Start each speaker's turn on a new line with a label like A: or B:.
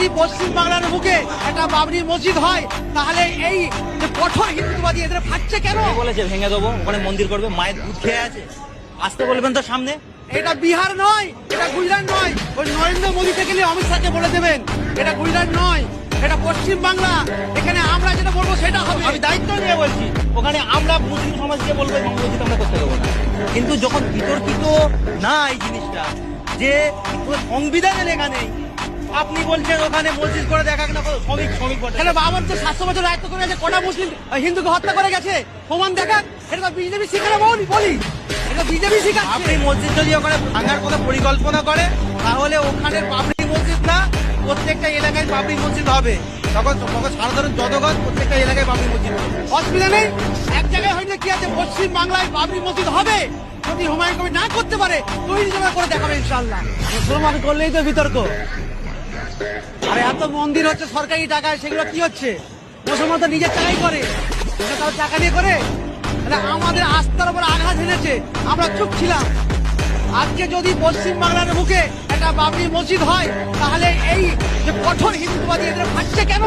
A: যদি পশ্চিম বাংলার বুকে একটা বাবরি মসজিদ হয় তাহলে এই যে কঠোর হিন্দুত্ববাদী এদের ফাটছে কেন?
B: বলেছে ভেঙে দেবো, ওখানে মন্দির করবে, মায়ের দুধ খেয়ে আছে, আসতে বলবেন তো সামনে।
A: এটা বিহার নয়, এটা গুজরাট নয়, ওই নরেন্দ্র মোদীতে গেলে অমিত শাহকে বলে দেবেন এটা গুজরাট নয়, এটা পশ্চিম বাংলা। এখানে আমরা যেটা বলবো সেটা হবে।
B: আমি দায়িত্ব নিয়ে বলছি, ওখানে আমরা মুসলিম সমাজকে বলবো এবং মসজিদ আমরা করতে দেবো না। কিন্তু যখন বিতর্কিত না এই জিনিসটা, যে সংবিধানে লেখা নেই, আপনি বলছেন ওখানে মসজিদ করে দেখা না, শ্রমিক শ্রমিক বলে
A: তাহলে বাবার তো 700 বছর রায়ত্ব করে গেছে, কটা মুসলিম হিন্দুকে হত্যা করে গেছে প্রমাণ দেখা। এটা তো বিজেপি শিখানো বলি, এটা বিজেপি শিখাচ্ছে।
B: আপনি মসজিদ যদি ওখানে ভাঙার কথা পরিকল্পনা করে, তাহলে ওখানের পাবলিক মসজিদ না, প্রত্যেকটা এলাকায় পাবলিক মসজিদ হবে। তখন সাধারণ জনগণ প্রত্যেকটা এলাকায় পাবলিক মসজিদ হবে,
A: অসুবিধা নেই। এক জায়গায় হয়তো কি আছে, পশ্চিম বাংলায় বাবরি মসজিদ হবে। যদি হুমায়ুন কবির না করতে পারে তৈরি জমা করে দেখাবে ইনশাল্লাহ। মুসলমান করলেই তো বিতর্ক। আরে এত মন্দির হচ্ছে সরকারি টাকায়, সেগুলো কি হচ্ছে? মুসলমান তো নিজের টাকাই করে, তার টাকা দিয়ে করে। তাহলে আমাদের আস্থার উপর আঘাত এনেছে, আমরা চুপ ছিলাম। আজকে যদি পশ্চিম বাংলার মুখে একটা বাবরি মসজিদ হয় তাহলে এই যে কঠোর হিন্দুত্ববাদী এদের ফাটছে কেন?